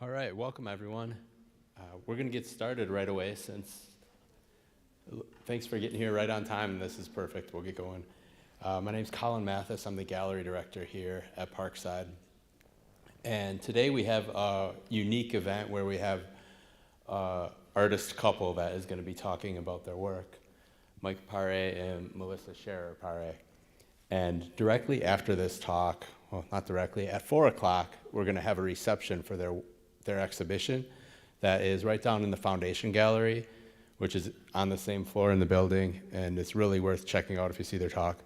All right, welcome everyone. We're going to get started right away thanks for getting here right on time. This is perfect. We'll get going. My name's Colin Mathis. I'm the gallery director here at Parkside. And today we have a unique event where we have an artist couple that is going to be talking about their work, Mike Pare and Melissa Scherer Pare. And directly after this talk, well, not directly, at 4 o'clock, we're going to have a reception for their exhibition that is right down in the Foundation Gallery, which is on the same floor in the building, and it's really worth checking out if you see their talk.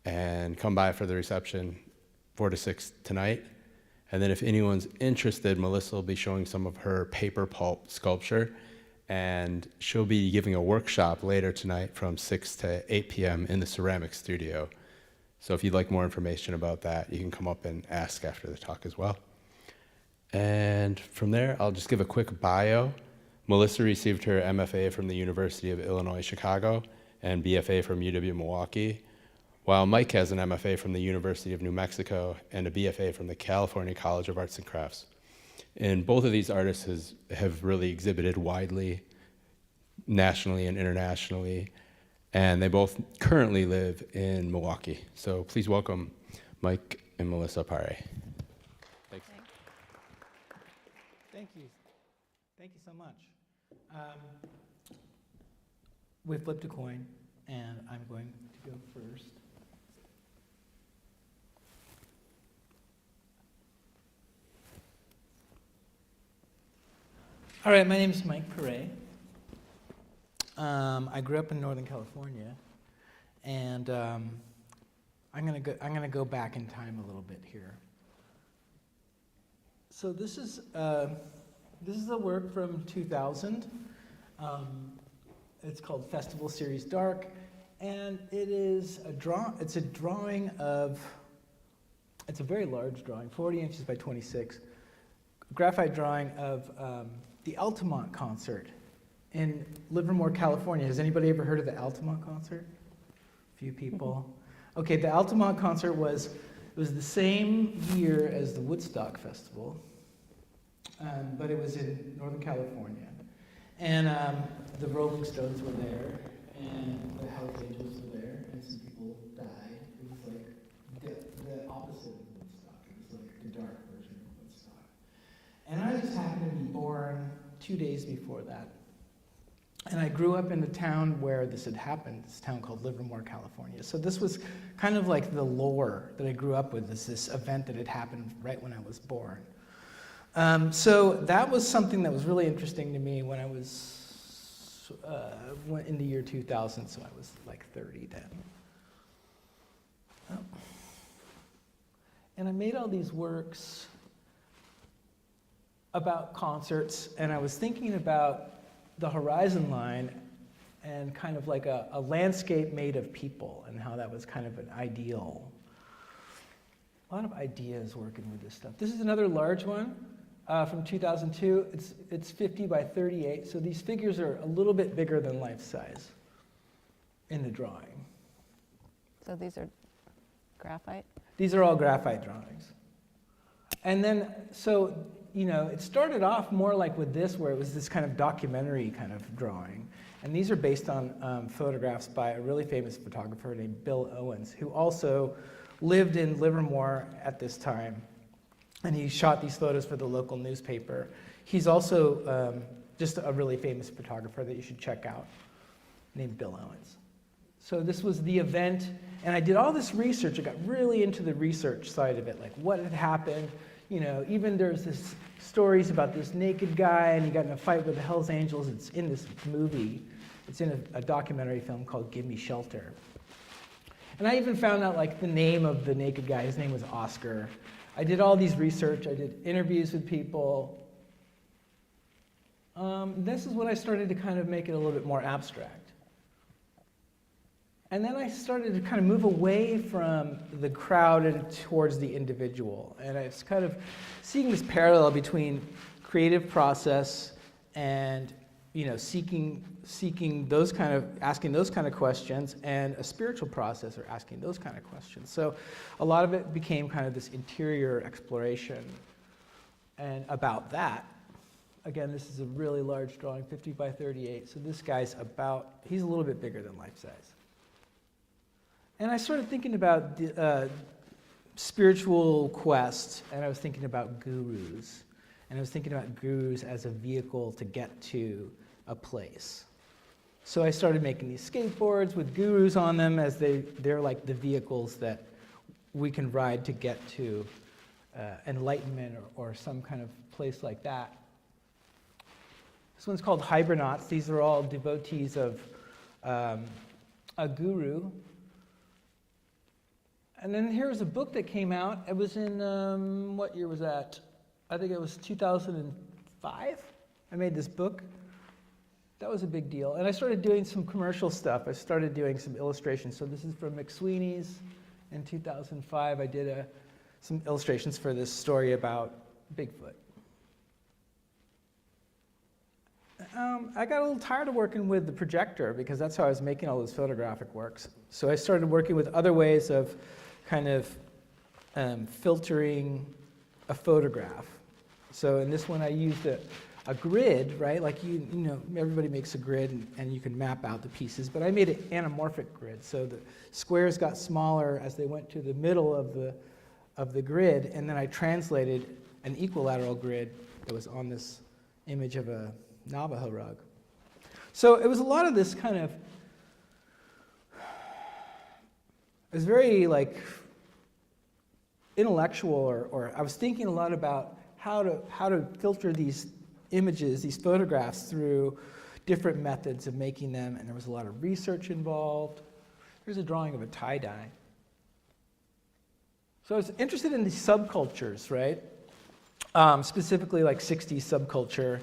And come by for the reception, 4 to 6 tonight. And then if anyone's interested, Melissa will be showing some of her paper pulp sculpture, and she'll be giving a workshop later tonight from 6 to 8 p.m. in the ceramic studio. So if you'd like more information about that, you can come up and ask after the talk as well. And from there, I'll just give a quick bio. Melissa received her MFA from the University of Illinois, Chicago, and BFA from UW-Milwaukee, while Mike has an MFA from the University of New Mexico and a BFA from the California College of Arts and Crafts. And both of these artists have really exhibited widely, nationally and internationally, and they both currently live in Milwaukee. So please welcome Mike and Melissa Pare. Thanks. Thank you. Thank you so much. We flipped a coin, and I'm going to go first. All right, my name is Mike Pare. I grew up in Northern California, and I'm gonna go back in time a little bit here. So this is a work from 2000. It's called Festival Series Dark, and it's a drawing of. It's a very large drawing, 40 inches by 26, graphite drawing of the Altamont concert in Livermore, California. Has anybody ever heard of the Altamont concert? A few people. Okay, the Altamont concert was the same year as the Woodstock Festival, but it was in Northern California. And the Rolling Stones were there, and the Hells Angels were there, and some people died. It was like the opposite of Woodstock. It was like the dark version of Woodstock. And I just happened to be born 2 days before that. And I grew up in the town where this had happened, this town called Livermore, California. So this was kind of like the lore that I grew up with, this event that had happened right when I was born. So that was something that was really interesting to me when I was in the year 2000, so I was like 30 then. Oh. And I made all these works about concerts, and I was thinking about the horizon line and kind of like a landscape made of people and how that was kind of an ideal. A lot of ideas working with this stuff. This is another large one from 2002. It's 50 by 38, so these figures are a little bit bigger than life size in the drawing. So these are graphite? These are all graphite drawings. And then, so, it started off more like with this, where it was this kind of documentary kind of drawing. And these are based on photographs by a really famous photographer named Bill Owens, who also lived in Livermore at this time. And he shot these photos for the local newspaper. He's also just a really famous photographer that you should check out, named Bill Owens. So this was the event, and I did all this research. I got really into the research side of it, like what had happened. Even there's this stories about this naked guy, and he got in a fight with the Hells Angels. It's in this movie. It's in a documentary film called Give Me Shelter. And I even found out like the name of the naked guy. His name was Oscar. I did all these research. I did interviews with people. This is when I started to kind of make it a little bit more abstract. And then I started to kind of move away from the crowd and towards the individual. And I was kind of seeing this parallel between creative process and, seeking those asking those kind of questions, and a spiritual process, or asking those kind of questions. So a lot of it became kind of this interior exploration and about that. Again, this is a really large drawing, 50 by 38. So this guy's he's a little bit bigger than life size. And I started thinking about the spiritual quest, and I was thinking about gurus. And I was thinking about gurus as a vehicle to get to a place. So I started making these skateboards with gurus on them as they're like the vehicles that we can ride to get to enlightenment or some kind of place like that. This one's called Hibernauts. These are all devotees of a guru. And then here's a book that came out. It was in, what year was that? I think it was 2005. I made this book. That was a big deal. And I started doing some commercial stuff. I started doing some illustrations. So this is from McSweeney's in 2005. I did some illustrations for this story about Bigfoot. I got a little tired of working with the projector because that's how I was making all those photographic works. So I started working with other ways of kind of filtering a photograph. So in this one I used a grid, right? Like you know, everybody makes a grid and you can map out the pieces, but I made an anamorphic grid. So the squares got smaller as they went to the middle of the grid, and then I translated an equilateral grid that was on this image of a Navajo rug. So it was a lot of this kind of, it was very like intellectual, or I was thinking a lot about how to filter these images, these photographs through different methods of making them, and there was a lot of research involved. Here's a drawing of a tie-dye. So I was interested in these subcultures, right? Specifically like 60s subculture.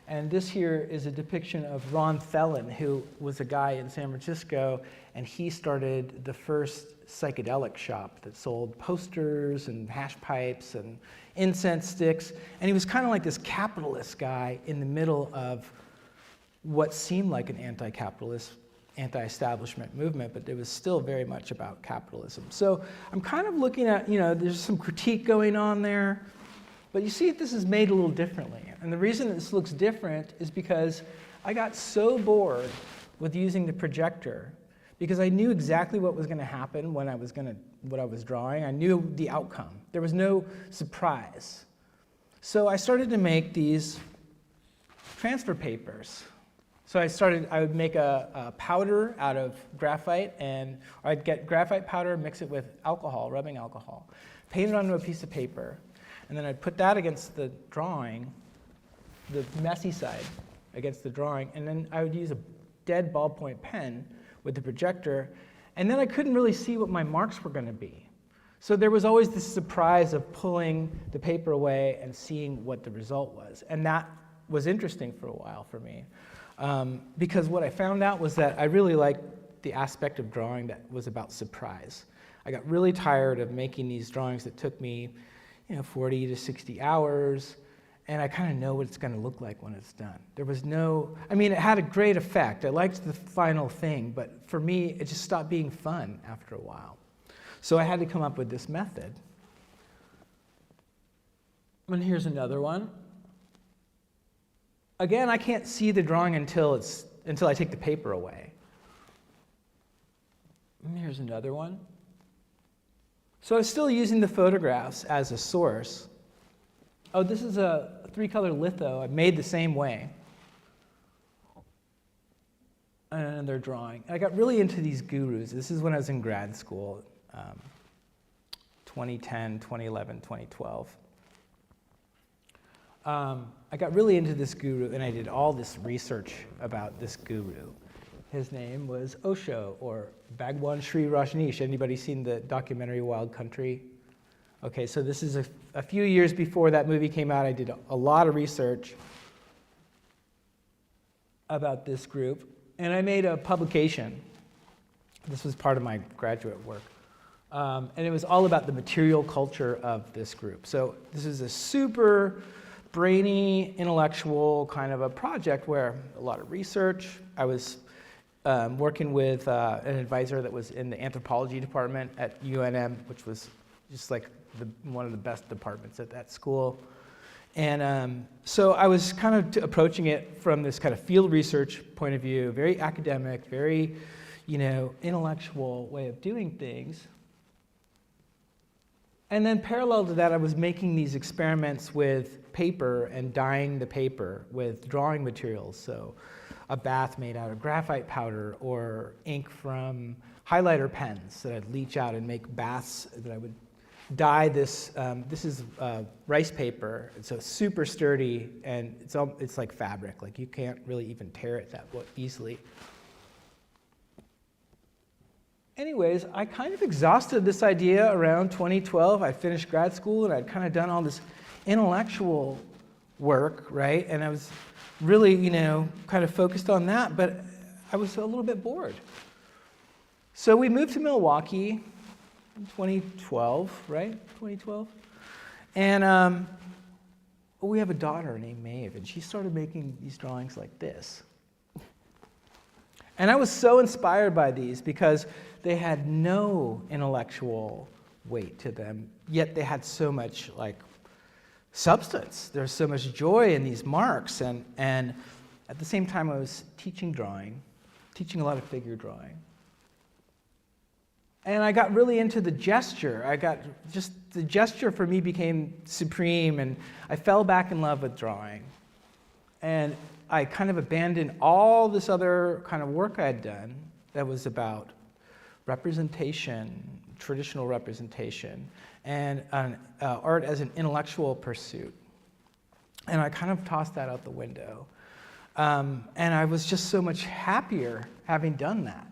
And this here is a depiction of Ron Thelen, who was a guy in San Francisco, and he started the first psychedelic shop that sold posters and hash pipes and incense sticks. And he was kind of like this capitalist guy in the middle of what seemed like an anti-capitalist, anti-establishment movement, but it was still very much about capitalism. So I'm kind of looking at, there's some critique going on there. But you see, this is made a little differently. And the reason this looks different is because I got so bored with using the projector because I knew exactly what was going to happen when what I was drawing. I knew the outcome. There was no surprise. So I started to make these transfer papers. So I would make a powder out of graphite, or I'd get graphite powder, mix it with alcohol, rubbing alcohol, paint it onto a piece of paper. And then I'd put that against the drawing, the messy side against the drawing, and then I would use a dead ballpoint pen with the projector, and then I couldn't really see what my marks were going to be. So there was always this surprise of pulling the paper away and seeing what the result was. And that was interesting for a while for me, because what I found out was that I really liked the aspect of drawing that was about surprise. I got really tired of making these drawings that took me 40 to 60 hours, and I kind of know what it's going to look like when it's done. There was it had a great effect. I liked the final thing, but for me, it just stopped being fun after a while. So I had to come up with this method. And here's another one. Again, I can't see the drawing until I take the paper away. And here's another one. So I was still using the photographs as a source. Oh, this is a 3-color litho I made the same way. Another drawing. I got really into these gurus. This is when I was in grad school, 2010, 2011, 2012. I got really into this guru, and I did all this research about this guru. His name was Osho, or Bhagwan Sri Rajneesh. Anybody seen the documentary Wild Country? Okay, so this is a few years before that movie came out. I did a lot of research about this group, and I made a publication. This was part of my graduate work. And it was all about the material culture of this group. So this is a super brainy, intellectual kind of a project where a lot of research. I was working with an advisor that was in the anthropology department at UNM, which was just like one of the best departments at that school. And so I was kind of approaching it from this kind of field research point of view, very academic, very, intellectual way of doing things. And then parallel to that, I was making these experiments with paper and dyeing the paper with drawing materials. So a bath made out of graphite powder or ink from highlighter pens that I'd leach out and make baths that I would dye this. This is rice paper. It's so super sturdy, and it's like fabric. Like you can't really even tear it that easily. Anyways, I kind of exhausted this idea around 2012. I finished grad school, and I'd kind of done all this intellectual work, right? And I was really, kind of focused on that, but I was a little bit bored. So we moved to Milwaukee in 2012, right? 2012. And we have a daughter named Maeve, and she started making these drawings like this. And I was so inspired by these because they had no intellectual weight to them, yet they had so much substance. There's so much joy in these marks. And at the same time, I was teaching drawing, teaching a lot of figure drawing. And I got really into the gesture. The gesture for me became supreme, and I fell back in love with drawing. And I kind of abandoned all this other kind of work I had done that was about representation, traditional representation, and art as an intellectual pursuit. And I kind of tossed that out the window. And I was just so much happier having done that,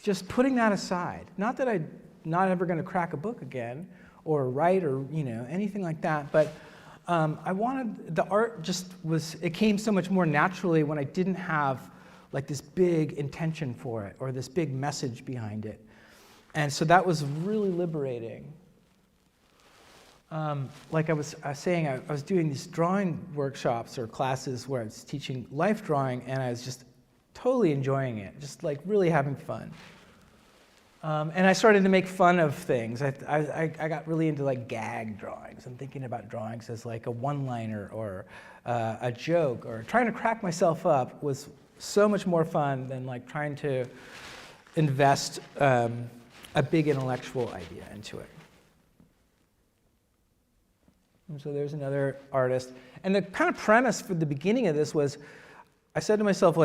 just putting that aside. Not that I'm not ever going to crack a book again or write or, anything like that, but I wanted, the art it came so much more naturally when I didn't have this big intention for it or this big message behind it. And so that was really liberating. Like I was saying, I was doing these drawing workshops or classes where I was teaching life drawing, and I was just totally enjoying it, just really having fun. And I started to make fun of things. I got really into gag drawings. I'm thinking about drawings as a one-liner or a joke, or trying to crack myself up was so much more fun than trying to invest a big intellectual idea into it. And so there's another artist. And the kind of premise for the beginning of this was, I said to myself,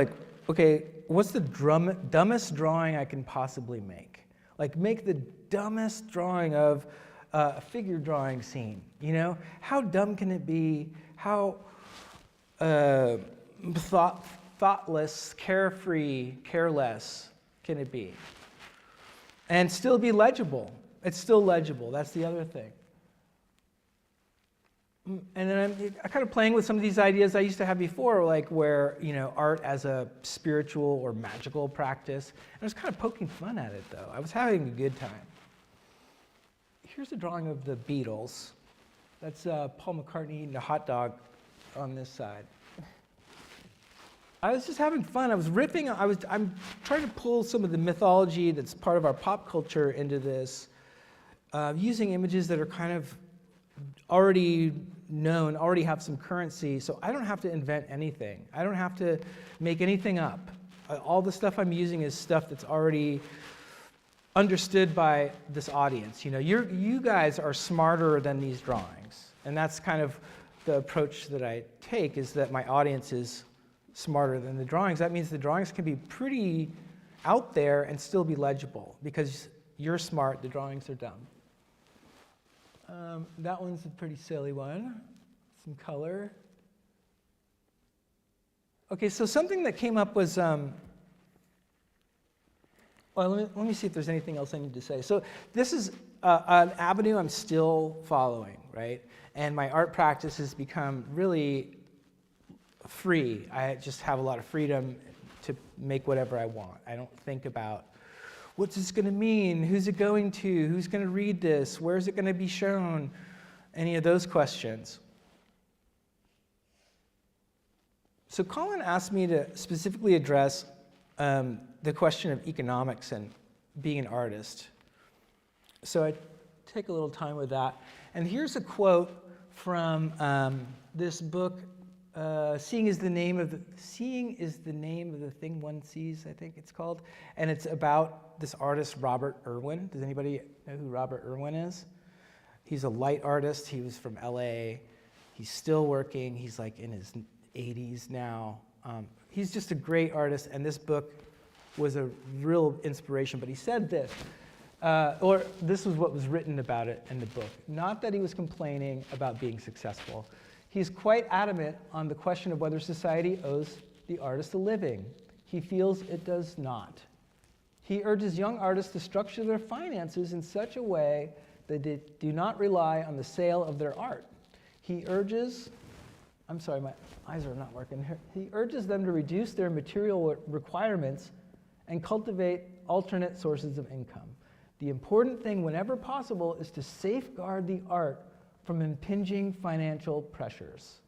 okay, what's the dumbest drawing I can possibly make? Make the dumbest drawing of a figure drawing scene. How dumb can it be? How thoughtless, carefree, careless can it be? And still be legible. It's still legible. That's the other thing. And then I'm kind of playing with some of these ideas I used to have before, where, art as a spiritual or magical practice. And I was kind of poking fun at it, though. I was having a good time. Here's a drawing of the Beatles. That's Paul McCartney eating a hot dog on this side. I was just having fun. I was riffing. I'm trying to pull some of the mythology that's part of our pop culture into this, using images that are kind of already known, already have some currency, so I don't have to invent anything. I don't have to make anything up. All the stuff I'm using is stuff that's already understood by this audience. You guys are smarter than these drawings, and that's kind of the approach that I take, is that my audience is smarter than the drawings. That means the drawings can be pretty out there and still be legible, because you're smart, the drawings are dumb. That one's a pretty silly one. Some color. Okay, so something that came up was, well, let me see if there's anything else I need to say. So this is an avenue I'm still following, right? And my art practice has become really free. I just have a lot of freedom to make whatever I want. I don't think about, what's this going to mean? Who's it going to? Who's going to read this? Where's it going to be shown? Any of those questions. So Colin asked me to specifically address the question of economics and being an artist. So I take a little time with that. And here's a quote from this book, Seeing is the Name of the Thing One Sees, I think it's called. And it's about this artist, Robert Irwin. Does anybody know who Robert Irwin is? He's a light artist. He was from LA. He's still working. He's like in his 80s now. He's just a great artist, and this book was a real inspiration. But he said this, or this was what was written about it in the book. Not that he was complaining about being successful. He's quite adamant on the question of whether society owes the artist a living. He feels it does not. He urges young artists to structure their finances in such a way that they do not rely on the sale of their art. He urges, I'm sorry, my eyes are not working here. He urges them to reduce their material requirements and cultivate alternate sources of income. The important thing, whenever possible, is to safeguard the art from impinging financial pressures.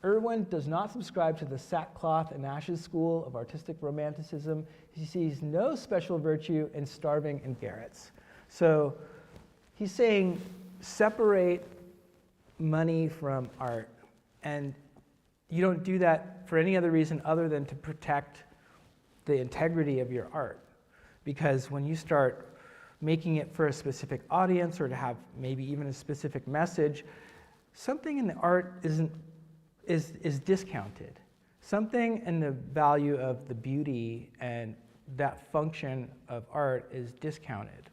Irwin does not subscribe to the sackcloth and ashes school of artistic romanticism. He sees no special virtue in starving in garrets. So he's saying separate money from art, and you don't do that for any other reason other than to protect the integrity of your art. Because when you start making it for a specific audience or to have maybe even a specific message, something in the art is discounted. Something in the value of the beauty and that function of art is discounted.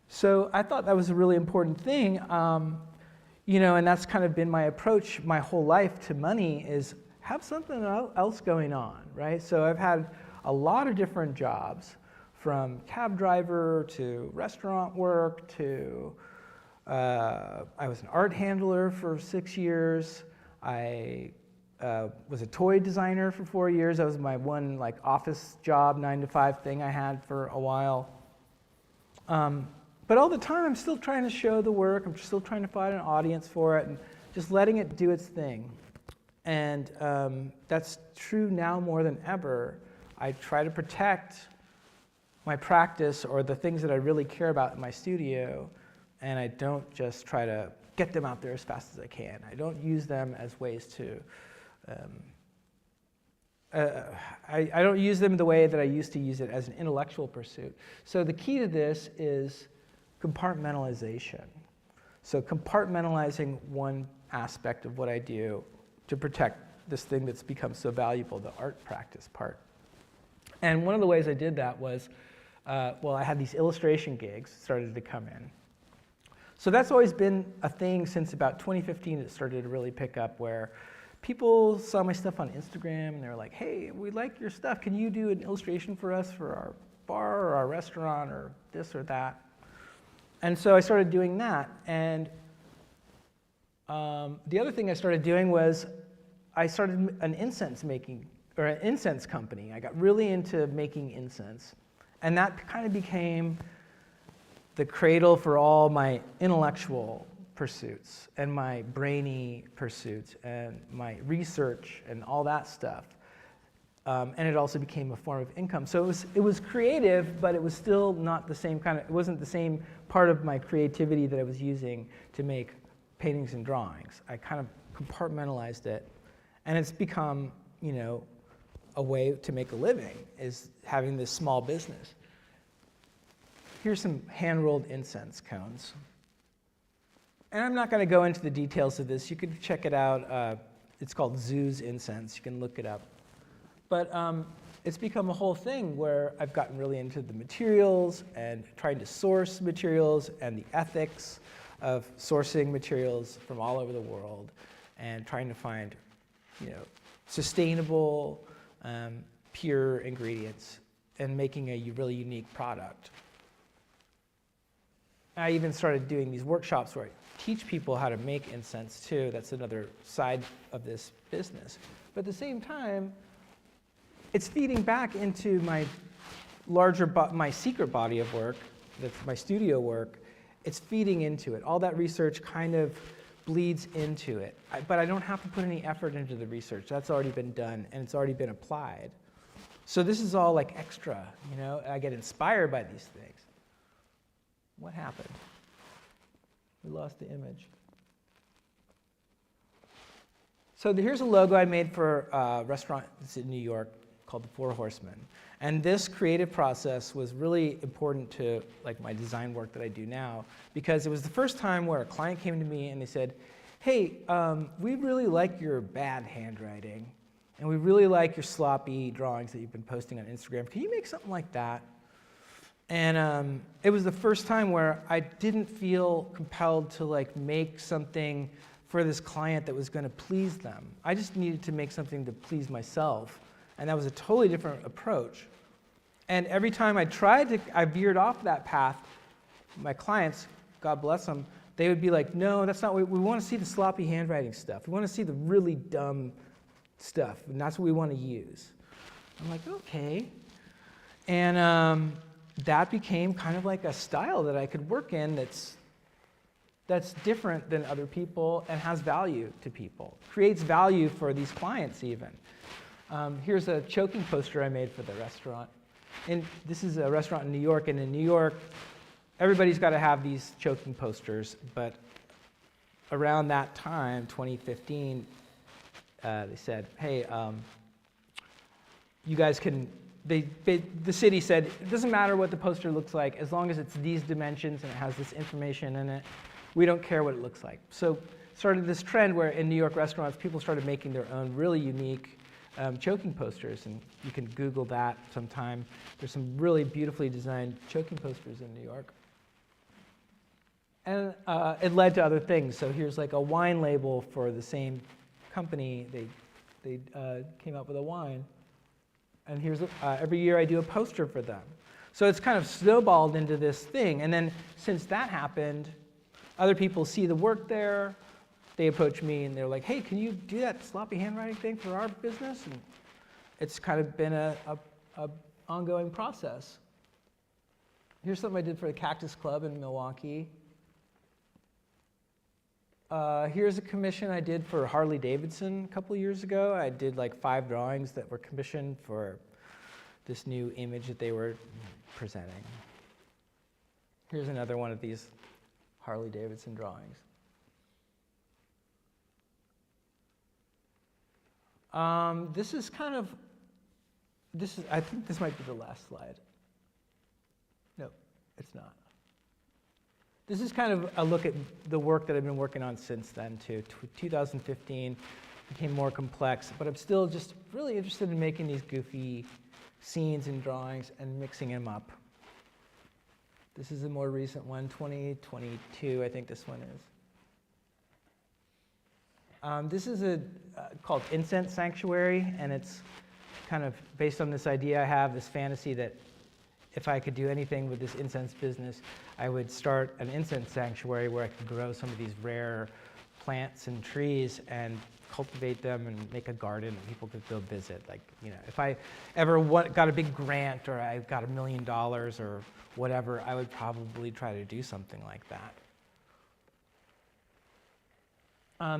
So I thought that was a really important thing. And that's kind of been my approach my whole life to money, is have something else going on, right? So I've had a lot of different jobs, from cab driver to restaurant work to, I was an art handler for 6 years. I was a toy designer for 4 years. That was my one office job, 9-to-5 thing I had for a while. But all the time, I'm still trying to show the work. I'm still trying to find an audience for it and just letting it do its thing. And that's true now more than ever. I try to protect my practice or the things that I really care about in my studio, and I don't just try to get them out there as fast as I can. I don't use them as ways to, I don't use them the way that I used to use it as an intellectual pursuit. So the key to this is compartmentalization. So compartmentalizing one aspect of what I do to protect this thing that's become so valuable, the art practice part. And one of the ways I did that was, I had these illustration gigs started to come in. So that's always been a thing since about 2015. It started to really pick up, where people saw my stuff on Instagram and they were like, hey, we like your stuff. Can you do an illustration for us for our bar or our restaurant or this or that? And so I started doing that. And the other thing I started doing was I started an incense company. I got really into making incense. And that kind of became the cradle for all my intellectual pursuits and my brainy pursuits and my research and all that stuff. And it also became a form of income. So it was creative, but it was still not the same it wasn't the same part of my creativity that I was using to make paintings and drawings. I kind of compartmentalized it, and it's become, a way to make a living, is having this small business. Here's some hand-rolled incense cones. And I'm not going to go into the details of this. You can check it out. It's called Zoo's Incense. You can look it up. But it's become a whole thing where I've gotten really into the materials and trying to source materials and the ethics of sourcing materials from all over the world and trying to find, sustainable, pure ingredients and making a really unique product. I even started doing these workshops where I teach people how to make incense too. That's another side of this business. But at the same time, it's feeding back into my my secret body of work, that's my studio work. It's feeding into it. All that research kind of bleeds into it. But I don't have to put any effort into the research. That's already been done, and it's already been applied. So this is all like extra, I get inspired by these things. What happened? We lost the image. So here's a logo I made for a restaurant that's in New York called the Four Horsemen. And this creative process was really important to like my design work that I do now, because it was the first time where a client came to me and they said, hey, we really like your bad handwriting, and we really like your sloppy drawings that you've been posting on Instagram. Can you make something like that? And it was the first time where I didn't feel compelled to like make something for this client that was going to please them. I just needed to make something to please myself, and that was a totally different approach. And every time I veered off that path, my clients, God bless them, they would be like, no, that's not what we want to see, the sloppy handwriting stuff. We want to see the really dumb stuff, and that's what we want to use. I'm like, okay. And that became kind of like a style that I could work in that's different than other people and has value to people, creates value for these clients even. Here's a choking poster I made for the restaurant. And this is a restaurant in New York, and in New York, everybody's got to have these choking posters, but around that time, 2015, they said, hey, you guys can, the city said, it doesn't matter what the poster looks like, as long as it's these dimensions and it has this information in it, we don't care what it looks like. So started this trend where in New York restaurants, people started making their own really unique choking posters, and you can Google that sometime. There's some really beautifully designed choking posters in New York. And it led to other things. So here's like a wine label for the same company. They came up with a wine. And here's every year I do a poster for them. So it's kind of snowballed into this thing. And then since that happened, other people see the work there. They approach me and they're like, hey, can you do that sloppy handwriting thing for our business? And it's kind of been a ongoing process. Here's something I did for the Cactus Club in Milwaukee. Here's a commission I did for Harley Davidson a couple years ago. I did like 5 drawings that were commissioned for this new image that they were presenting. Here's another one of these Harley Davidson drawings. I think this might be the last slide. No, it's not. This is kind of a look at the work that I've been working on since then too. 2015 became more complex, but I'm still just really interested in making these goofy scenes and drawings and mixing them up. This is a more recent one, 2022, I think this one is. This is called Incense Sanctuary, and it's kind of based on this idea I have, this fantasy that if I could do anything with this incense business, I would start an incense sanctuary where I could grow some of these rare plants and trees and cultivate them and make a garden and people could go visit. Like, you know, if I ever got a big grant or I got $1 million or whatever, I would probably try to do something like that.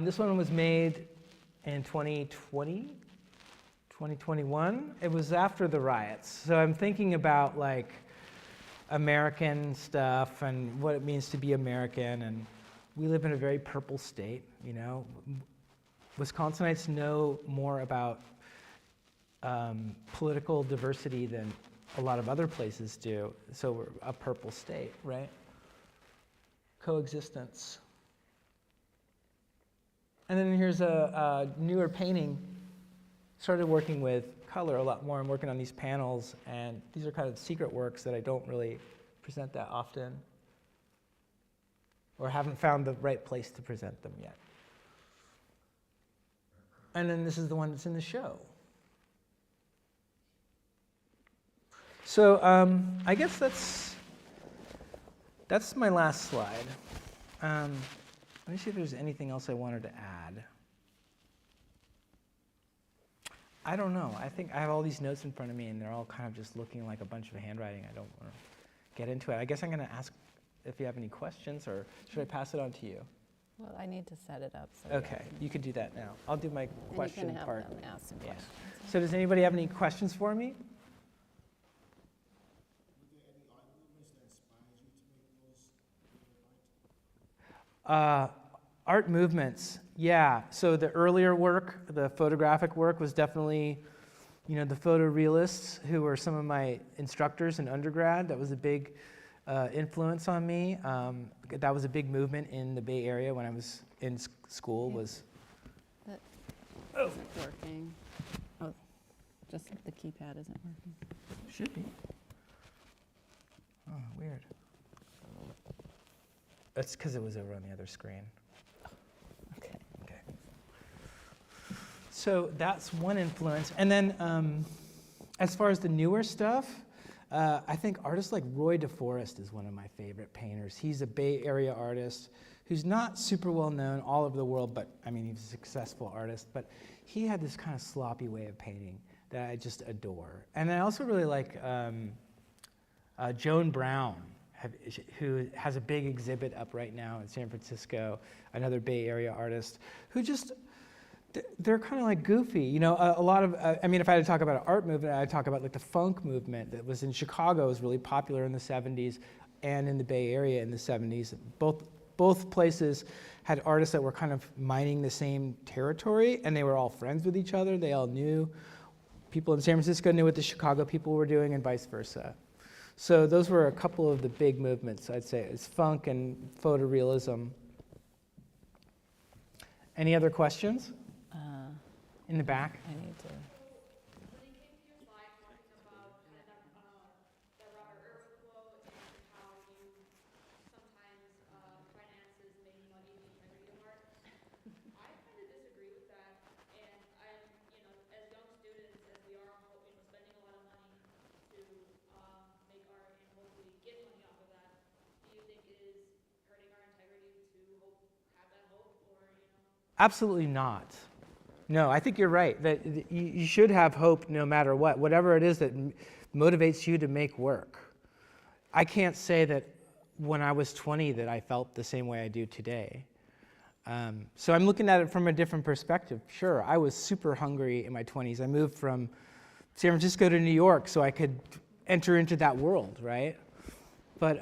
This one was made in 2020, 2021. It was after the riots. So I'm thinking about like American stuff and what it means to be American. And we live in a very purple state, you know. Wisconsinites know more about political diversity than a lot of other places do. So we're a purple state, right? Coexistence. And then here's a newer painting. Started working with color a lot more. I'm working on these panels, and these are kind of secret works that I don't really present that often, or haven't found the right place to present them yet. And then this is the one that's in the show. So I guess that's my last slide. Let me see if there's anything else I wanted to add. I don't know. I think I have all these notes in front of me, and they're all kind of just looking like a bunch of handwriting. I don't want to get into it. I guess I'm going to ask if you have any questions, or should I pass it on to you? Well, I need to set it up. So Okay, you can do that now. I'll do my question and you can part. have them ask some Yeah. questions. So does anybody have any questions for me? Art movements, yeah. So the earlier work, the photographic work, was definitely, the photorealists who were some of my instructors in undergrad. That was a big influence on me. That was a big movement in the Bay Area when I was in school. Yeah. Was That isn't working. Oh, just the keypad isn't working. should be. Oh, weird. That's because it was over on the other screen. Okay. Okay. So that's one influence. And then as far as the newer stuff, I think artists like Roy DeForest is one of my favorite painters. He's a Bay Area artist who's not super well known all over the world, but I mean, he's a successful artist. But he had this kind of sloppy way of painting that I just adore. And I also really like Joan Brown, who has a big exhibit up right now in San Francisco, another Bay Area artist, who just, they're kind of like goofy. A lot of, if I had to talk about an art movement, I'd talk about like the funk movement that was in Chicago, was really popular in the 70s, and in the Bay Area in the 70s. Both places had artists that were kind of mining the same territory, and they were all friends with each other. They all knew. People in San Francisco knew what the Chicago people were doing, and vice versa. So those were a couple of the big movements, I'd say. It's funk and photorealism. Any other questions? In the back? I need to. When it came to your slide talking about kind of the Robert Irwin quote and how you sometimes finances make money the integrity of art, I kind of disagree with that. And I'm, as young students, as we are, spending a lot of money to make art and hopefully get money off of that, do you think it is hurting our integrity to have that hope, or Absolutely not. No, I think you're right, that you should have hope no matter what, whatever it is that motivates you to make work. I can't say that when I was 20 that I felt the same way I do today. So I'm looking at it from a different perspective. Sure, I was super hungry in my 20s. I moved from San Francisco to New York so I could enter into that world, right? But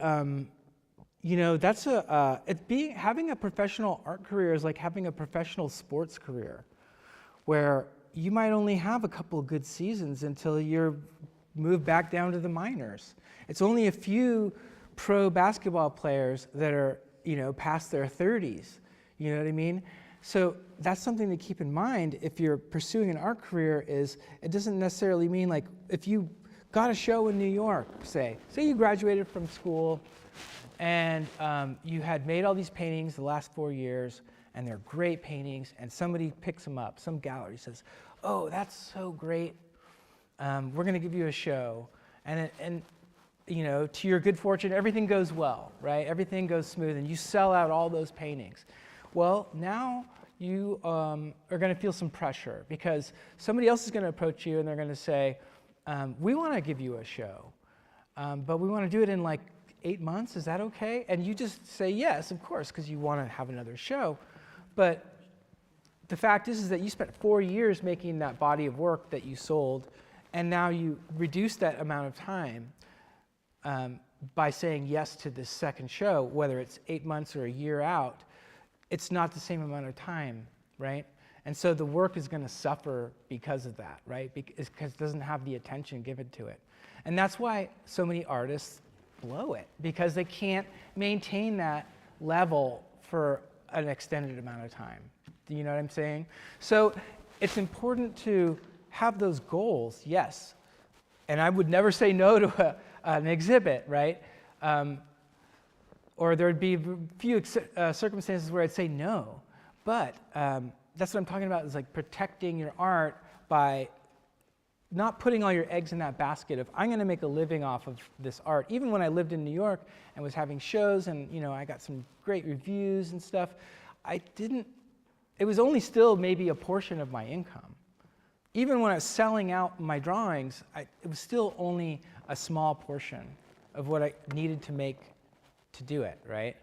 that's having a professional art career is like having a professional sports career, where you might only have a couple of good seasons until you're moved back down to the minors. It's only a few pro basketball players that are, past their 30s. You know what I mean? So that's something to keep in mind if you're pursuing an art career. Is it doesn't necessarily mean like if you got a show in New York, say you graduated from school and you had made all these paintings the last 4 years, and they're great paintings, and somebody picks them up, some gallery says, oh, that's so great, we're going to give you a show. And to your good fortune, everything goes well, right? Everything goes smooth, and you sell out all those paintings. Well, now you are going to feel some pressure, because somebody else is going to approach you, and they're going to say, we want to give you a show, but we want to do it in like 8 months, is that okay? And you just say yes, of course, because you want to have another show. But the fact is that you spent 4 years making that body of work that you sold, and now you reduce that amount of time by saying yes to this second show, whether it's 8 months or a year out. It's not the same amount of time, right? And so the work is going to suffer because of that, right? Because it doesn't have the attention given to it. And that's why so many artists blow it, because they can't maintain that level for an extended amount of time. Do you know what I'm saying? So it's important to have those goals, yes. And I would never say no to an exhibit, right? Or there would be a few circumstances where I'd say no. But that's what I'm talking about, is like protecting your art by not putting all your eggs in that basket of, I'm going to make a living off of this art. Even when I lived in New York and was having shows and I got some great reviews and stuff, it was only still maybe a portion of my income. Even when I was selling out my drawings, it was still only a small portion of what I needed to make to do it, right?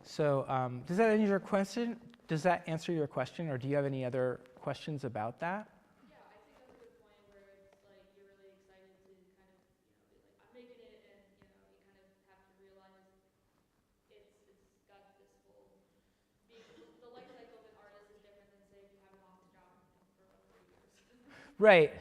So does that answer your question? Does that answer your question, or do you have any other questions about that? Yeah, I think that's a good point where it's like you're really excited to kind of, be like, I'm making it, and you kind of have to realize it's got this whole being Right,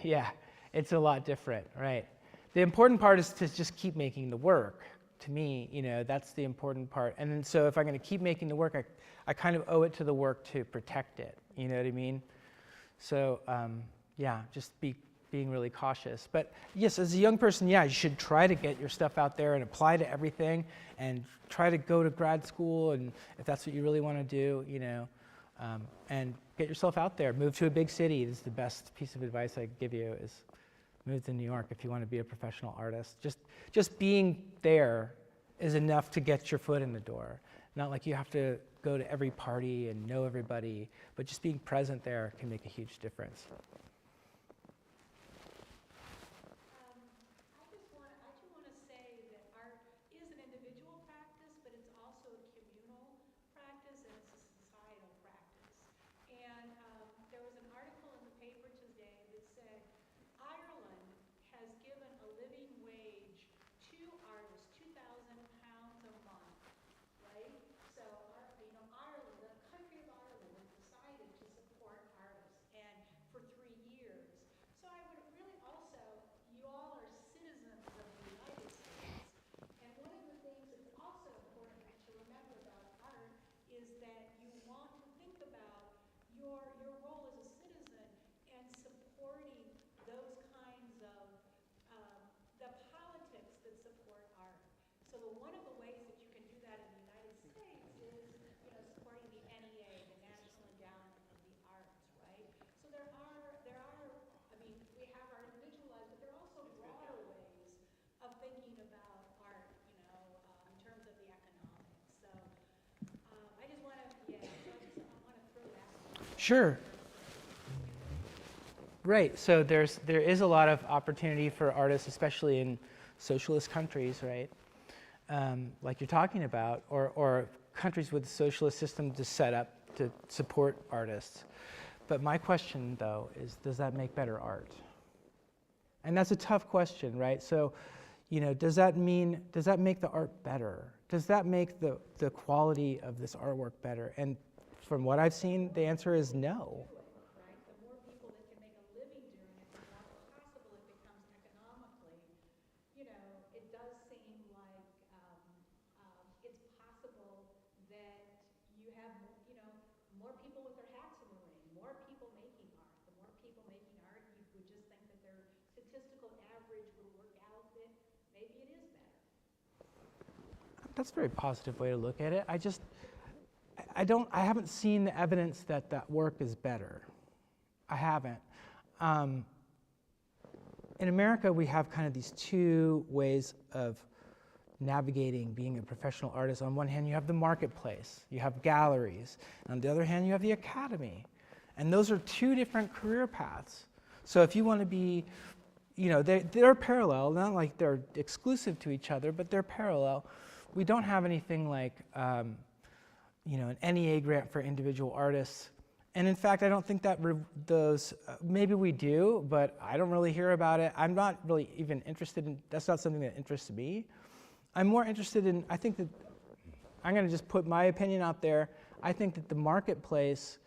yeah. It's a lot different, right. The important part is to just keep making the work. To me, that's the important part. And then so if I'm going to keep making the work, I kind of owe it to the work to protect it. You know what I mean? So yeah, just being really cautious. But yes, as a young person, yeah, you should try to get your stuff out there and apply to everything and try to go to grad school, and if that's what you really want to do, and get yourself out there. Move to a big city. This is the best piece of advice I could give you, is move to New York if you want to be a professional artist. Just being there is enough to get your foot in the door. Not like you have to go to every party and know everybody, but just being present there can make a huge difference. I do want to say that art is an individual practice, but it's also a communal practice and it's a societal practice. And there was an article in the paper today that said Ireland has given a living wage to artists, £2,000 a month, right? So, Ireland, the country of Ireland, has decided to support artists, and for 3 years. So I would really also, you all are citizens of the United States, and one of the things that's also important to remember about art is that you want to think about your role as a citizen and supporting those kinds of the politics that support art. So one of the ways that you can do that in the United States is, supporting the NEA, the National Endowment of the Arts, right? So there are, I mean, we have our individual lives, but there are also broader ways of thinking about art, in terms of the economics. So I just want to, I want to throw that. Sure. Right. So there is a lot of opportunity for artists, especially in socialist countries, right? Like you're talking about, or countries with socialist systems to set up to support artists. But my question, though, is does that make better art? And that's a tough question, right? So, does that make the art better? Does that make the quality of this artwork better? And from what I've seen, the answer is no. Right? The more people that can make a living doing it, the more possible it becomes economically. It does seem like it's possible that you have, more people with their hats in the ring, more people making art. The more people making art, you would just think that their statistical average would work out that maybe it is better. That's a very positive way to look at it. I haven't seen the evidence that work is better. I haven't. In America, we have kind of these two ways of navigating being a professional artist. On one hand, you have the marketplace, you have galleries. On the other hand, you have the academy. And those are two different career paths. So if you want to be, they're parallel, not like they're exclusive to each other, but they're parallel. We don't have anything like, an NEA grant for individual artists. And in fact, I don't think that maybe we do, but I don't really hear about it. I'm not really even interested in, that's not something that interests me. I'm more interested in, I think that, I'm going to just put my opinion out there. I think that the marketplace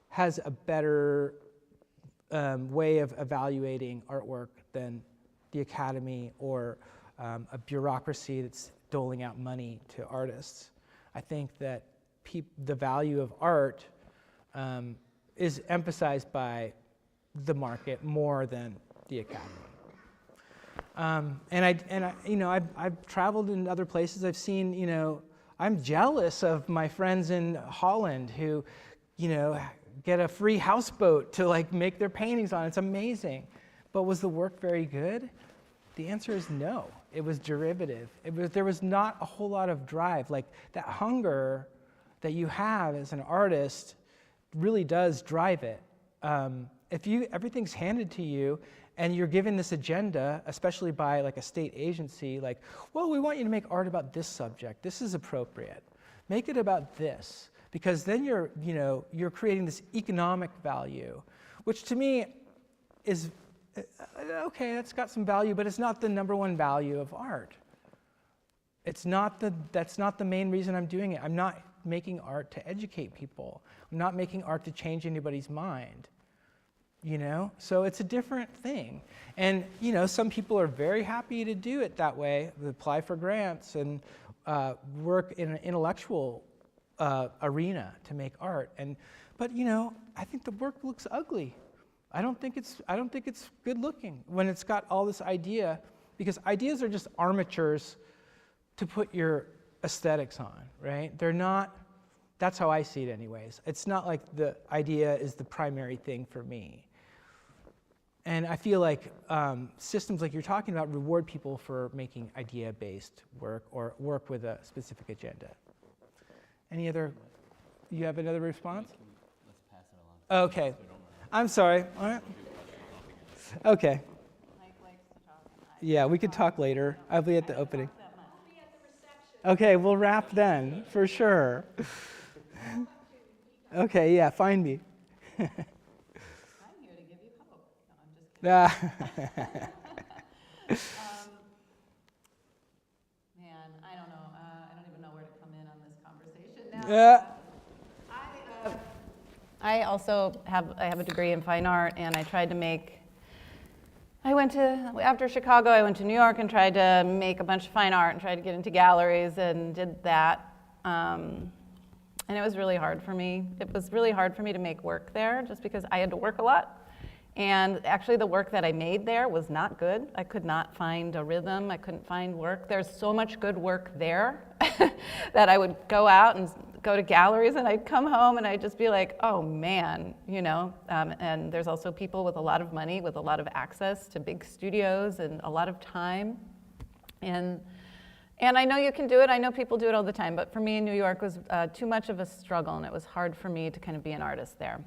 has a better way of evaluating artwork than the academy or a bureaucracy that's doling out money to artists. I think that the value of art is emphasized by the market more than the academy. I've traveled in other places. I've seen, I'm jealous of my friends in Holland who, get a free houseboat to make their paintings on. It's amazing. But was the work very good? The answer is no. It was derivative. There was not a whole lot of drive. Like that hunger that you have as an artist really does drive it. If everything's handed to you and you're given this agenda, especially by a state agency, well, we want you to make art about this subject. This is appropriate. Make it about this, because then you're creating this economic value, which to me is okay. That's got some value, but it's not the number one value of art. That's not the main reason I'm doing it. I'm not making art to educate people. I'm not making art to change anybody's mind. So it's a different thing. And, some people are very happy to do it that way, apply for grants and work in an intellectual arena to make art. But I think the work looks ugly. I don't think it's good looking when it's got all this idea, because ideas are just armatures to put your aesthetics on, right? They're not. That's how I see it anyways. It's not like the idea is the primary thing for me. And I feel like systems like you're talking about reward people for making idea-based work or work with a specific agenda. You have another response? Let's pass it along. Okay. I'm sorry. All right. Okay. Mike likes to talk. Yeah, we could talk later. I'll be at the opening. Okay, we'll wrap then, for sure. Okay, yeah, find me. I'm here to give you hope. No, I'm just kidding. Man, I don't know. I don't even know where to come in on this conversation now. Yeah. I also have a degree in fine art, and I tried to make. After Chicago, I went to New York and tried to make a bunch of fine art and tried to get into galleries and did that. And it was really hard for me. It was really hard for me to make work there just because I had to work a lot. And actually the work that I made there was not good. I could not find a rhythm. I couldn't find work. There's so much good work there that I would go out and go to galleries and I'd come home and I'd just be like, oh man, and there's also people with a lot of money, with a lot of access to big studios and a lot of time. And I know you can do it. I know people do it all the time. But for me in New York was too much of a struggle, and it was hard for me to kind of be an artist there.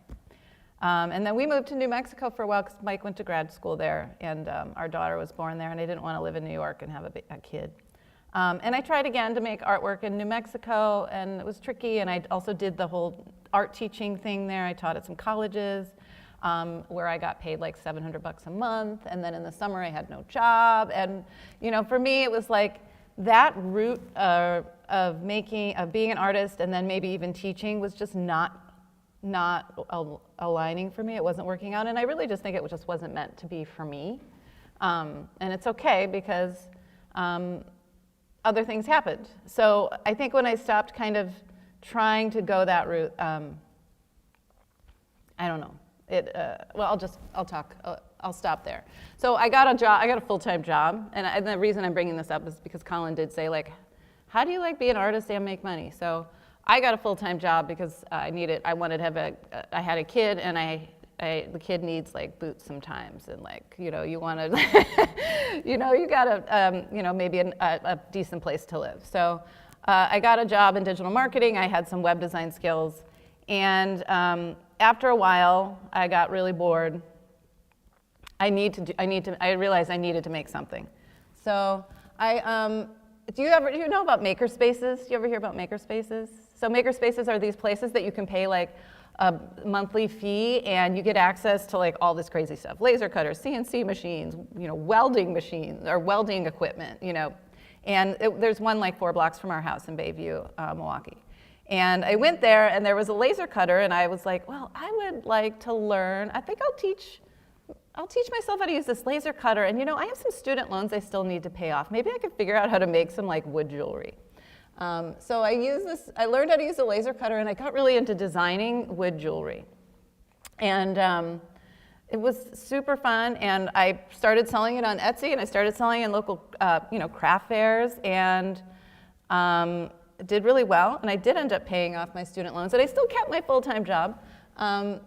And then we moved to New Mexico for a while because Mike went to grad school there, and our daughter was born there, and I didn't want to live in New York and have a kid. And I tried again to make artwork in New Mexico, and it was tricky. And I also did the whole art teaching thing there. I taught at some colleges where I got paid like $700 a month. And then in the summer, I had no job. And for me, it was like that route of being an artist and then maybe even teaching was just not aligning for me. It wasn't working out. And I really just think it just wasn't meant to be for me. And it's okay because other things happened. So I think when I stopped kind of trying to go that route, I don't know. I'll stop there. So I got a job. I got a full-time job, and the reason I'm bringing this up is because Colin did say, like, how do you like be an artist and make money? So I got a full-time job because I had a kid, and the kid needs like boots sometimes, and like you want to, you got to maybe a decent place to live. So I got a job in digital marketing. I had some web design skills, and after a while, I got really bored. I realized I needed to make something. So do you know about makerspaces? Do you ever hear about makerspaces? So makerspaces are these places that you can pay like a monthly fee, and you get access to like all this crazy stuff: laser cutters, CNC machines, welding machines or welding equipment, And there's one like 4 blocks from our house in Bayview, Milwaukee. And I went there, and there was a laser cutter, and I was like, well, I would like to learn. I think I'll teach myself how to use this laser cutter. And I have some student loans I still need to pay off. Maybe I could figure out how to make some like wood jewelry. So I learned how to use a laser cutter, and I got really into designing wood jewelry. And it was super fun, and I started selling it on Etsy, and I started selling in local craft fairs, and did really well. And I did end up paying off my student loans, and I still kept my full-time job. And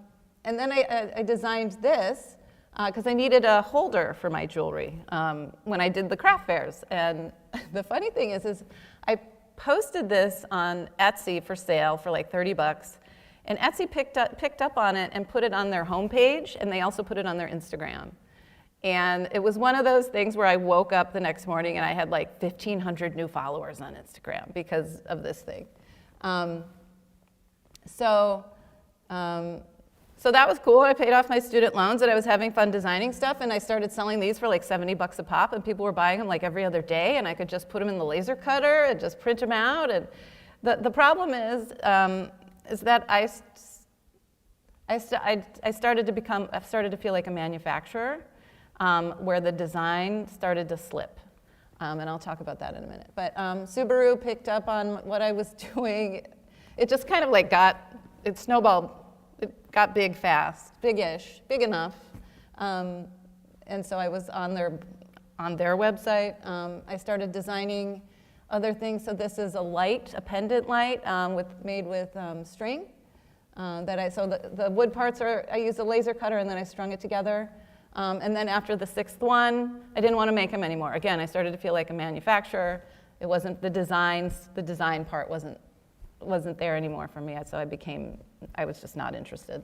then I designed this because I needed a holder for my jewelry when I did the craft fairs. And the funny thing is I posted this on Etsy for sale for like $30, and Etsy picked up on it and put it on their homepage, and they also put it on their Instagram. And it was one of those things where I woke up the next morning and I had like 1,500 new followers on Instagram because of this thing. So that was cool. I paid off my student loans, and I was having fun designing stuff, and I started selling these for like $70 a pop, and people were buying them like every other day, and I could just put them in the laser cutter and just print them out. And the problem is that I started to feel like a manufacturer, where the design started to slip. And I'll talk about that in a minute. But Subaru picked up on what I was doing. It just kind of like it snowballed. It got big fast, big-ish, big enough. And so I was on their website. I started designing other things. So this is a pendant light made with string. So the wood parts I used a laser cutter and then I strung it together. And then after the 6th one, I didn't want to make them anymore. Again, I started to feel like a manufacturer. It wasn't the design part wasn't there anymore for me. So I was just not interested.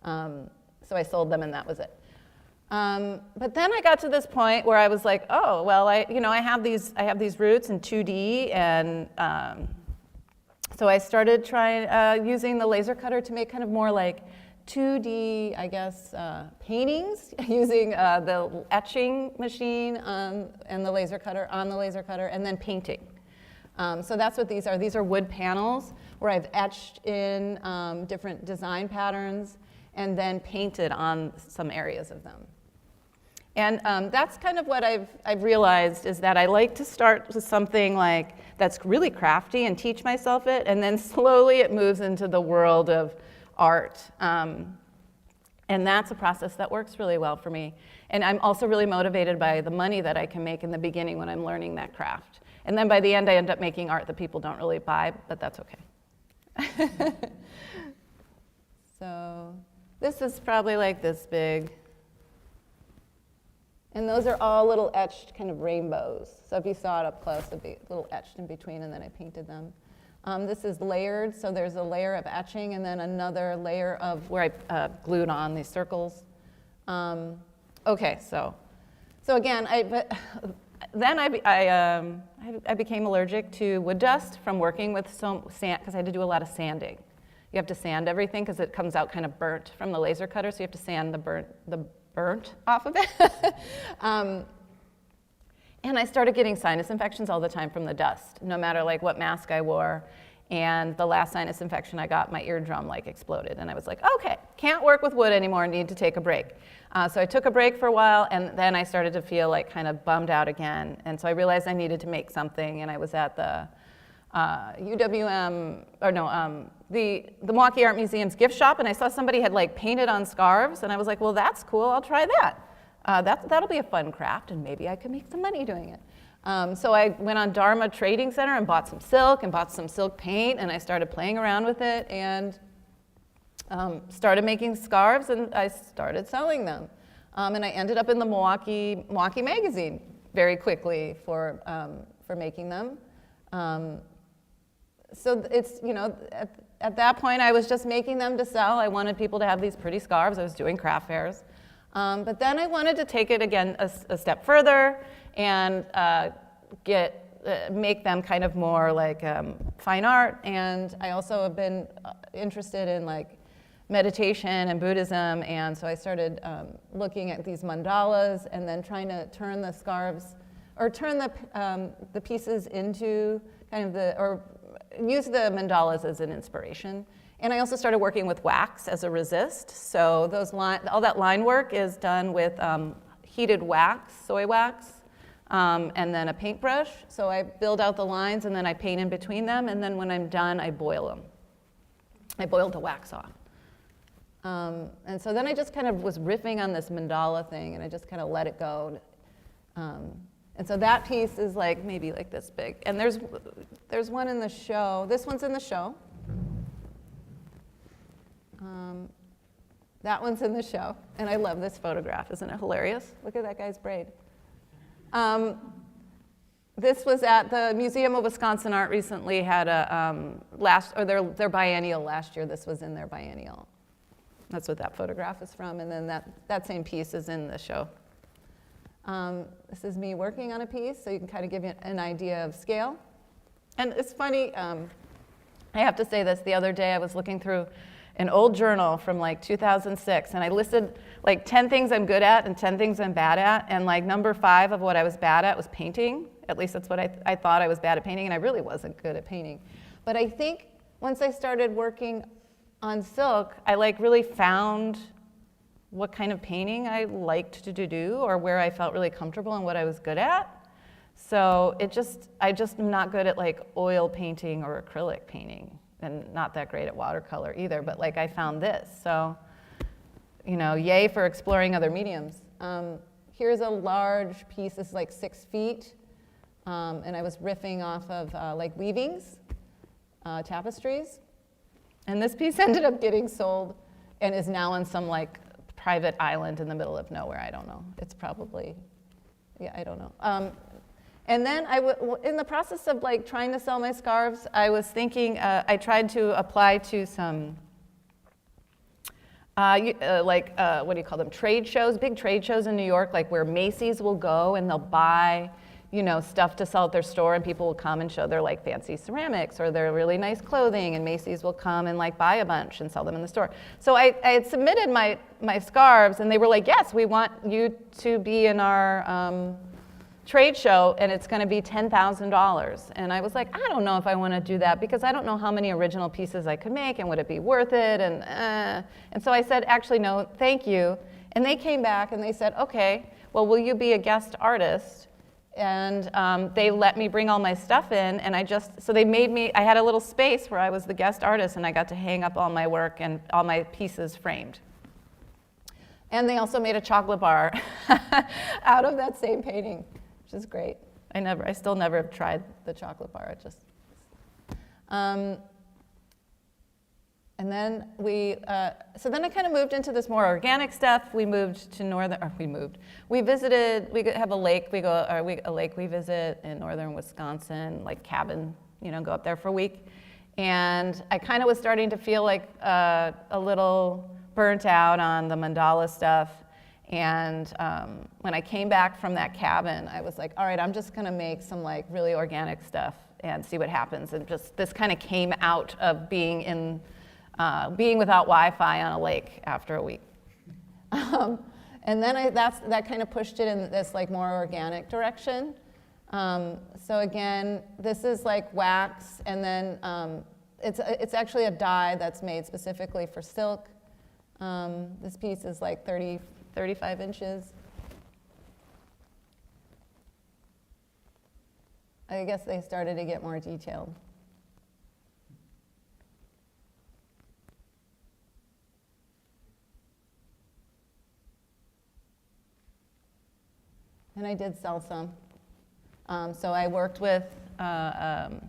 So I sold them and that was it. But then I got to this point where I was like, oh, well, I have these roots in 2D, and so I started trying using the laser cutter to make kind of more like 2D, I guess, paintings using the etching machine and the laser cutter, and then painting. So that's what these are. These are wood panels where I've etched in different design patterns and then painted on some areas of them. And that's kind of what I've realized is that I like to start with something like that's really crafty and teach myself it, and then slowly it moves into the world of art. And that's a process that works really well for me. And I'm also really motivated by the money that I can make in the beginning when I'm learning that craft. And then by the end, I end up making art that people don't really buy, but that's okay. So this is probably like this big. And those are all little etched kind of rainbows. So if you saw it up close, it'd be a little etched in between, and then I painted them. This is layered, so there's a layer of etching, and then another layer of where I glued on these circles. Okay, so again, I became allergic to wood dust from working with sand, because I had to do a lot of sanding. You have to sand everything because it comes out kind of burnt from the laser cutter, so you have to sand the burnt off of it. And I started getting sinus infections all the time from the dust, no matter like what mask I wore. And the last sinus infection I got, my eardrum like exploded. And I was like, okay, can't work with wood anymore, need to take a break. So I took a break for a while, and then I started to feel like kind of bummed out again. And so I realized I needed to make something, and I was at the the Milwaukee Art Museum's gift shop, and I saw somebody had like painted on scarves, and I was like, well, that's cool, I'll try that. That'll be a fun craft, and maybe I could make some money doing it. So I went on Dharma Trading Center and bought some silk and bought some silk paint, and I started playing around with it and started making scarves, and I started selling them. And I ended up in the Milwaukee magazine very quickly for making them. So it's, at that point I was just making them to sell. I wanted people to have these pretty scarves. I was doing craft fairs. But then I wanted to take it again a step further and make them kind of more like fine art. And I also have been interested in like meditation and Buddhism. And so I started looking at these mandalas and then trying to turn the scarves or turn the pieces into kind of or use the mandalas as an inspiration. And I also started working with wax as a resist. So all that line work is done with heated wax, soy wax, and then a paintbrush. So I build out the lines and then I paint in between them. And then when I'm done, I boil them. I boiled the wax off. And so then I just kind of was riffing on this mandala thing and I just kind of let it go. And so that piece is like maybe like this big. And there's one in the show. This one's in the show. That one's in the show. And I love this photograph. Isn't it hilarious? Look at that guy's braid. This was at the Museum of Wisconsin Art recently had their biennial last year. This was in their biennial. That's what that photograph is from. And then that same piece is in the show. This is me working on a piece, so you can kind of give you an idea of scale. And it's funny, I have to say this, the other day I was looking through an old journal from like 2006, and I listed like 10 things I'm good at and 10 things I'm bad at, and like number 5 of what I was bad at was painting. At least that's what I thought I was bad at painting, and I really wasn't good at painting. But I think once I started working on silk, I like really found what kind of painting I liked to do or where I felt really comfortable and what I was good at. So I just am not good at like oil painting or acrylic painting, and not that great at watercolor either, but like I found this. So, you know, yay for exploring other mediums. Here's a large piece, this is like 6 feet, and I was riffing off of like weavings, tapestries. And this piece ended up getting sold and is now on some like private island in the middle of nowhere. I don't know. It's probably, yeah, I don't know. And then in the process of like trying to sell my scarves, I was thinking, I tried to apply to some, what do you call them, trade shows, big trade shows in New York, like where Macy's will go and they'll buy, you know, stuff to sell at their store, and people will come and show their like fancy ceramics or their really nice clothing, and Macy's will come and like buy a bunch and sell them in the store. So I had submitted my scarves, and they were like, yes, we want you to be in our trade show, and it's going to be $10,000. And I was like, I don't know if I want to do that, because I don't know how many original pieces I could make, and would it be worth it, and so I said, actually, no, thank you. And they came back and they said, okay, well, will you be a guest artist? And they let me bring all my stuff in, and so they made me, I had a little space where I was the guest artist, and I got to hang up all my work and all my pieces framed. And they also made a chocolate bar out of that same painting, which is great. I still never have tried the chocolate bar. It just, and then so then I kind of moved into this more organic stuff. We moved to we visited, we have a lake, we visit in northern Wisconsin, like cabin, you know, go up there for a week. And I kind of was starting to feel like a little burnt out on the mandala stuff. And when I came back from that cabin, I was like, all right, I'm just gonna make some like really organic stuff and see what happens. And just this kind of came out of being without Wi-Fi on a lake after a week. And then that kind of pushed it in this like more organic direction. So again, this is like wax, and then it's actually a dye that's made specifically for silk. This piece is like 35 inches. I guess they started to get more detailed. And I did sell some. So I worked with an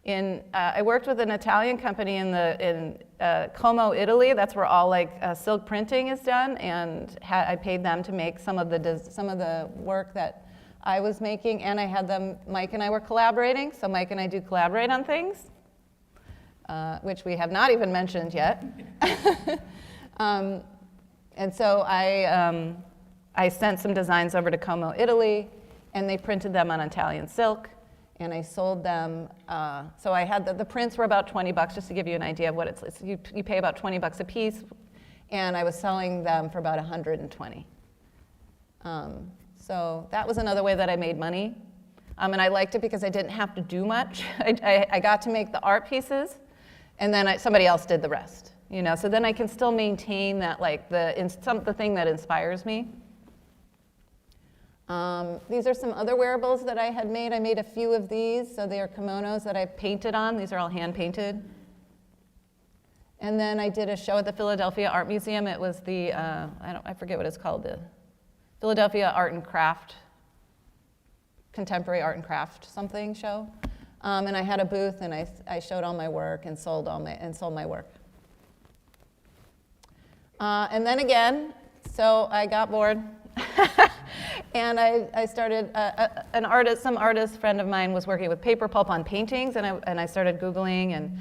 Italian company in Como, Italy. That's where all like silk printing is done, and I paid them to make some of the work that I was making, and I had them. Mike and I were collaborating, so Mike and I do collaborate on things, which we have not even mentioned yet. And so I sent some designs over to Como, Italy, and they printed them on Italian silk, and I sold them. So I had the prints were about $20, just to give you an idea of what it's. You pay about $20 a piece, and I was selling them for about $120. So that was another way that I made money, and I liked it because I didn't have to do much. I got to make the art pieces, and then somebody else did the rest. You know, so then I can still maintain that like the thing that inspires me. These are some other wearables that I had made. I made a few of these, so they are kimonos that I painted on. These are all hand painted. And then I did a show at the Philadelphia Art Museum. It was the, I forget what it's called, the Philadelphia Art and Craft, Contemporary Art and Craft something show. And I had a booth, and I showed all my work and sold my work. And then again, so I got bored. And I started, some artist friend of mine was working with paper pulp on paintings, and I started Googling and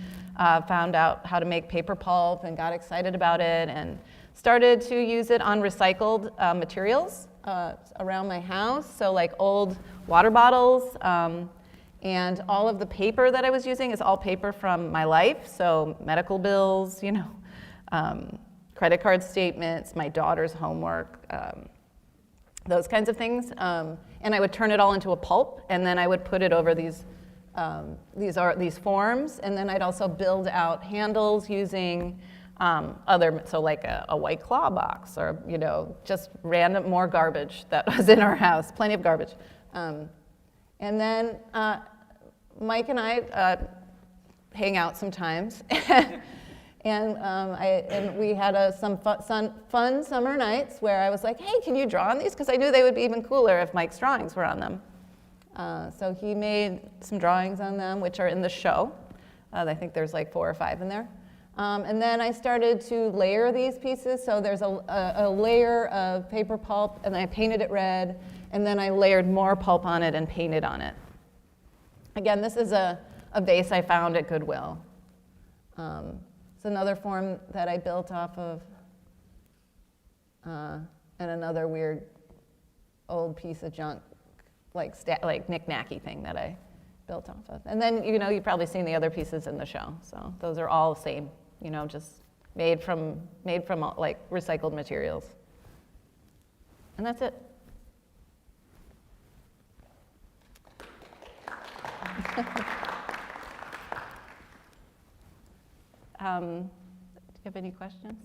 found out how to make paper pulp and got excited about it and started to use it on recycled materials around my house. So like old water bottles, and all of the paper that I was using is all paper from my life. So medical bills, you know, credit card statements, my daughter's homework, those kinds of things. And I would turn it all into a pulp, and then I would put it over these these forms, and then I'd also build out handles using so like a White Claw box, or just random more garbage that was in our house, plenty of garbage. And then Mike and I hang out sometimes, and we had some fun summer nights where I was like, hey, can you draw on these? Because I knew they would be even cooler if Mike's drawings were on them. So he made some drawings on them, which are in the show. I think there's like 4 or 5 in there. And then I started to layer these pieces. So there's a layer of paper pulp, and I painted it red, and then I layered more pulp on it and painted on it. Again, this is a vase I found at Goodwill. It's another form that I built off of, and another weird old piece of junk, like knick-knacky thing that I built off of. And then, you've probably seen the other pieces in the show. So those are all the same, just made from like recycled materials. And that's it. Do you have any questions?